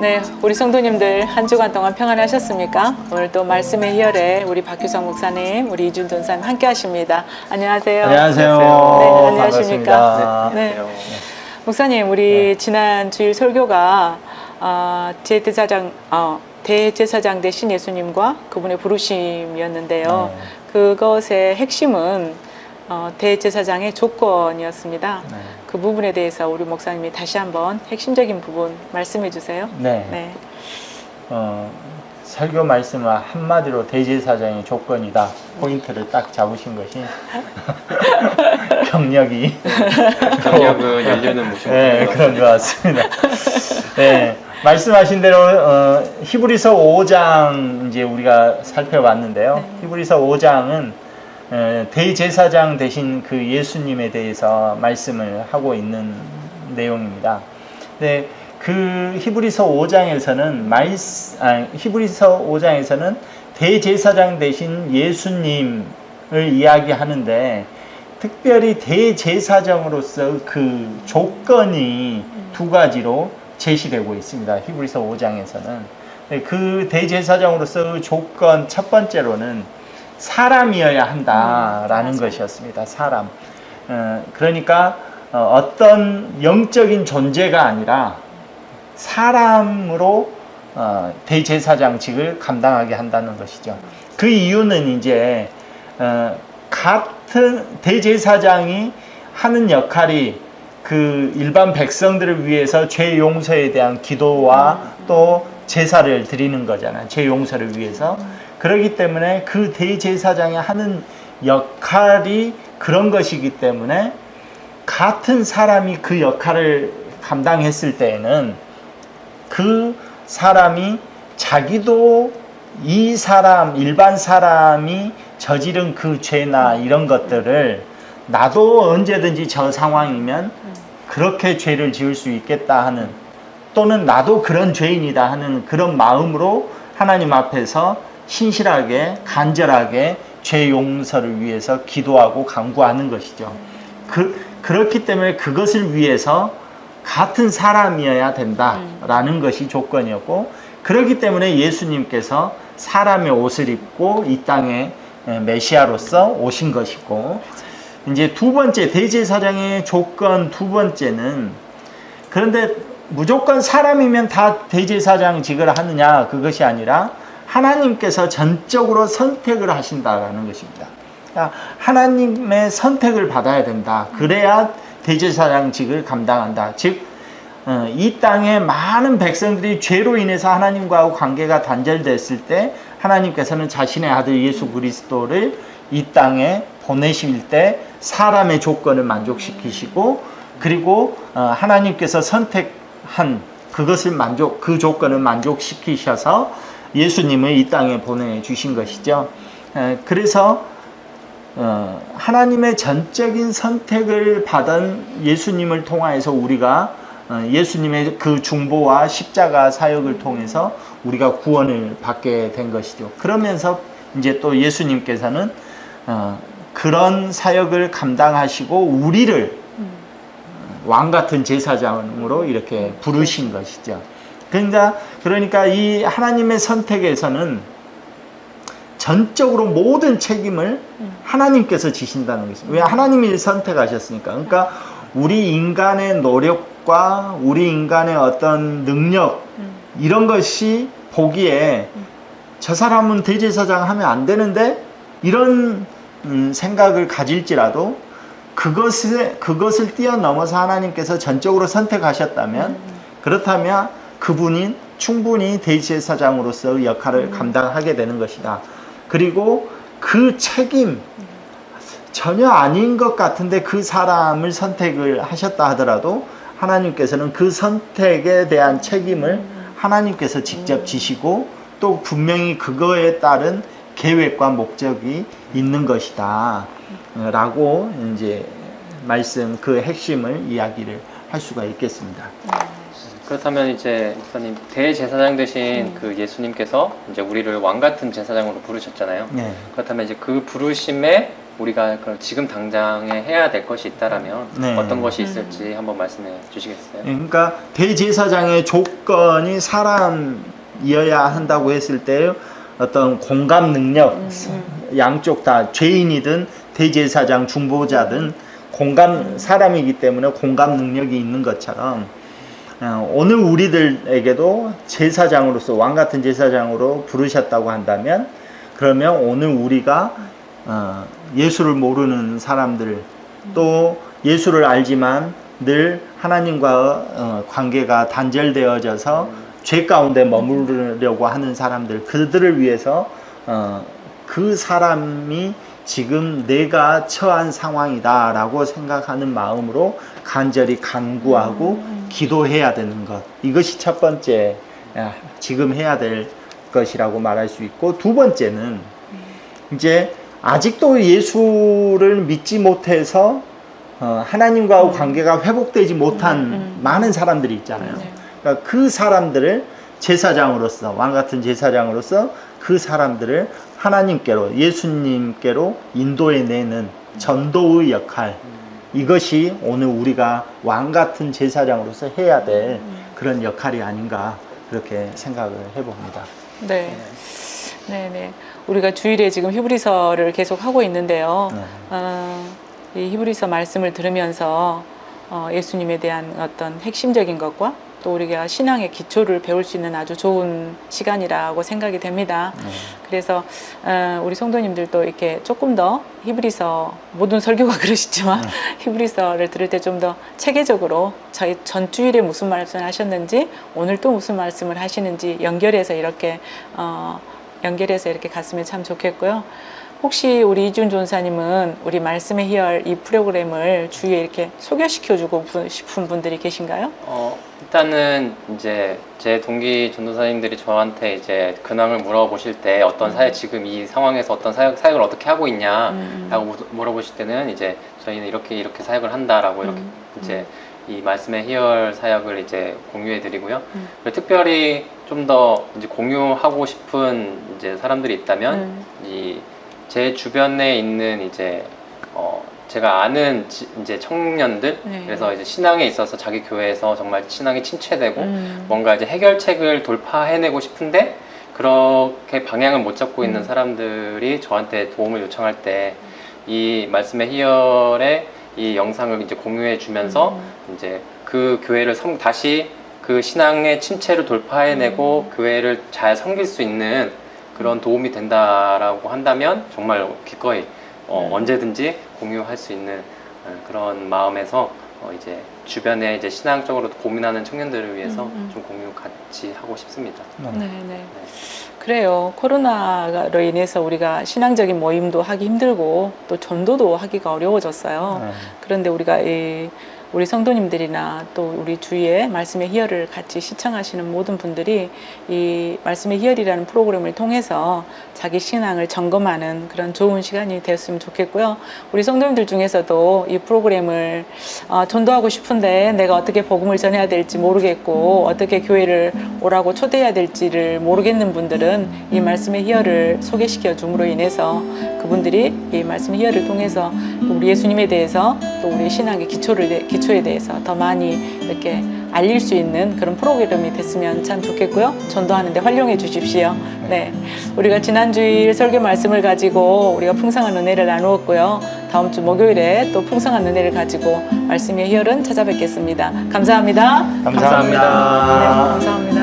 네, 우리 성도님들 한 주간 동안 평안하셨습니까? 오늘 또 말씀의 희열에 우리 박규성 목사님, 우리 이준 전사님 함께 하십니다. 안녕하세요. 안녕하세요. 네, 안녕하십니까? 반갑습니다. 네. 목사님, 우리 지난 주일 설교가 대제사장 되신 예수님과 그분의 부르심이었는데요. 그것의 핵심은 대제사장의 조건이었습니다. 네. 그 부분에 대해서 우리 목사님이 다시 한번 핵심적인 부분 말씀해 주세요. 네. 설교 말씀은 한마디로 대제사장의 조건이다. 포인트를 딱 잡으신 것이 경력은 연료는 무슨 네, 그런 것 같습니다. 네, 말씀하신 대로 히브리서 5장 이제 우리가 살펴봤는데요. 네. 히브리서 5장은 대제사장 되신 그 예수님에 대해서 말씀을 하고 있는 내용입니다. 네, 그 히브리서 5장에서는 대제사장 되신 예수님을 이야기하는데 특별히 대제사장으로서 그 조건이 두 가지로 제시되고 있습니다. 히브리서 5장에서는. 네, 그 대제사장으로서 그 조건 첫 번째로는 사람이어야 한다라는 것이었습니다. 사람. 그러니까 어떤 영적인 존재가 아니라 사람으로 대제사장직을 감당하게 한다는 것이죠. 그 이유는 이제 같은 대제사장이 하는 역할이 그 일반 백성들을 위해서 죄 용서에 대한 기도와 또 제사를 드리는 거잖아요. 죄 용서를 위해서. 그렇기 때문에 그 대제사장이 하는 역할이 그런 것이기 때문에 같은 사람이 그 역할을 감당했을 때에는 그 사람이 자기도 이 사람, 일반 사람이 저지른 그 죄나 이런 것들을 나도 언제든지 저 상황이면 그렇게 죄를 지을 수 있겠다 하는, 또는 나도 그런 죄인이다 하는 그런 마음으로 하나님 앞에서 신실하게 간절하게 죄 용서를 위해서 기도하고 간구하는 것이죠. 그렇기 때문에 그것을 위해서 같은 사람이어야 된다라는 것이 조건이었고, 그렇기 때문에 예수님께서 사람의 옷을 입고 이 땅에 메시아로서 오신 것이고, 이제 두 번째 대제사장의 조건 두 번째는, 그런데 무조건 사람이면 다 대제사장직을 하느냐, 그것이 아니라 하나님께서 전적으로 선택을 하신다라는 것입니다. 그러니까 하나님의 선택을 받아야 된다. 그래야 대제사장직을 감당한다. 즉, 이 땅에 많은 백성들이 죄로 인해서 하나님과 관계가 단절됐을 때 하나님께서는 자신의 아들 예수 그리스도를 이 땅에 보내실 때 사람의 조건을 만족시키시고, 그리고 하나님께서 선택한 그 조건을 만족시키셔서 예수님을 이 땅에 보내주신 것이죠. 그래서 하나님의 전적인 선택을 받은 예수님을 통하여서 우리가 예수님의 그 중보와 십자가 사역을 통해서 우리가 구원을 받게 된 것이죠. 그러면서 이제 또 예수님께서는 그런 사역을 감당하시고 우리를 왕같은 제사장으로 이렇게 부르신 것이죠. 그러니까 이 하나님의 선택에서는 전적으로 모든 책임을 하나님께서 지신다는 것입니다. 왜? 하나님이 선택하셨으니까. 그러니까 우리 인간의 노력과 우리 인간의 어떤 능력, 이런 것이 보기에 저 사람은 대제사장 하면 안 되는데 이런 생각을 가질지라도 그것을 뛰어넘어서 하나님께서 전적으로 선택하셨다면, 그렇다면 그분이 충분히 대제사장으로서 역할을 감당하게 되는 것이다. 그리고 그 책임, 전혀 아닌 것 같은데 그 사람을 선택을 하셨다 하더라도 하나님께서는 그 선택에 대한 책임을 하나님께서 직접 지시고, 또 분명히 그거에 따른 계획과 목적이 있는 것이다 라고 이제 말씀 그 핵심을 이야기를 할 수가 있겠습니다. 그렇다면 이제 목사님 대제사장 되신 그 예수님께서 이제 우리를 왕 같은 제사장으로 부르셨잖아요. 네. 그렇다면 이제 그 부르심에 우리가 그럼 지금 당장에 해야 될 것이 있다라면 네. 어떤 것이 있을지 한번 말씀해 주시겠어요? 그러니까 대제사장의 조건이 사람이어야 한다고 했을 때 어떤 공감 능력, 양쪽 다 죄인이든 대제사장, 중보자든 사람이기 때문에 공감 능력이 있는 것처럼 오늘 우리들에게도 제사장으로서 왕 같은 제사장으로 부르셨다고 한다면 그러면 오늘 우리가 예수를 모르는 사람들 또 예수를 알지만 늘 하나님과 관계가 단절되어져서 죄 가운데 머무르려고 하는 사람들 그들을 위해서 그 사람이 지금 내가 처한 상황이다 라고 생각하는 마음으로 간절히 간구하고 기도해야 되는 것 이것이 첫 번째 지금 해야 될 것이라고 말할 수 있고 두 번째는 이제 아직도 예수를 믿지 못해서 하나님과 관계가 회복되지 못한 많은 사람들이 있잖아요. 그러니까 그 사람들을 제사장으로서 왕 같은 제사장으로서 그 사람들을 하나님께로 예수님께로 인도해내는 전도의 역할 이것이 오늘 우리가 왕 같은 제사장으로서 해야 될 그런 역할이 아닌가 그렇게 생각을 해봅니다. 네. 네네. 우리가 주일에 지금 히브리서를 계속 하고 있는데요. 이 히브리서 말씀을 들으면서 예수님에 대한 어떤 핵심적인 것과 또 우리가 신앙의 기초를 배울 수 있는 아주 좋은 시간이라고 생각이 됩니다. 그래서 우리 성도님들도 이렇게 조금 더 히브리서 모든 설교가 그러시지만 히브리서를 들을 때 좀 더 체계적으로 저희 전주일에 무슨 말씀을 하셨는지 오늘 또 무슨 말씀을 하시는지 연결해서 이렇게 갔으면 참 좋겠고요. 혹시 우리 이준 전사님은 우리 말씀의 희열 이 프로그램을 주위에 이렇게 소개시켜주고 싶은 분들이 계신가요? 일단은 이제 제 동기 전도사님들이 저한테 이제 근황을 물어보실 때 어떤 지금 이 상황에서 어떤 사역을 어떻게 하고 있냐라고 물어보실 때는 이제 저희는 이렇게 사역을 한다라고 이렇게 이제 이 말씀의 희열 사역을 이제 공유해 드리고요. 그리고 특별히 좀 더 이제 공유하고 싶은 이제 사람들이 있다면 제 주변에 있는 이제 제가 아는 이제 청년들 그래서 이제 신앙에 있어서 자기 교회에서 정말 신앙이 침체되고 뭔가 이제 해결책을 돌파해내고 싶은데 그렇게 방향을 못 잡고 있는 사람들이 저한테 도움을 요청할 때 이 말씀의 희열의 이 영상을 이제 공유해 주면서 이제 그 교회를 다시 그 신앙의 침체를 돌파해내고 교회를 잘 섬길 수 있는 그런 도움이 된다라고 한다면 정말 기꺼이 언제든지 공유할 수 있는 그런 마음에서 이제 주변에 이제 신앙적으로 고민하는 청년들을 위해서 좀 공유 같이 하고 싶습니다. 네. 그래요. 코로나로 인해서 우리가 신앙적인 모임도 하기 힘들고 또 전도도 하기가 어려워졌어요. 그런데 우리가 우리 성도님들이나 또 우리 주위에 말씀의 희열을 같이 시청하시는 모든 분들이 이 말씀의 희열이라는 프로그램을 통해서 자기 신앙을 점검하는 그런 좋은 시간이 되었으면 좋겠고요. 우리 성도님들 중에서도 이 프로그램을 전도하고 싶은데 내가 어떻게 복음을 전해야 될지 모르겠고 어떻게 교회를 오라고 초대해야 될지를 모르겠는 분들은 이 말씀의 희열을 소개시켜 줌으로 인해서 그분들이 이 말씀의 희열을 통해서 우리 예수님에 대해서 또 우리 신앙의 기초에 대해서 더 많이 이렇게 알릴 수 있는 그런 프로그램이 됐으면 참 좋겠고요. 전도하는데 활용해 주십시오. 네, 우리가 지난 주일 설교 말씀을 가지고 우리가 풍성한 은혜를 나누었고요. 다음 주 목요일에 또 풍성한 은혜를 가지고 말씀의 희열은 찾아뵙겠습니다. 감사합니다. 감사합니다. 네, 감사합니다.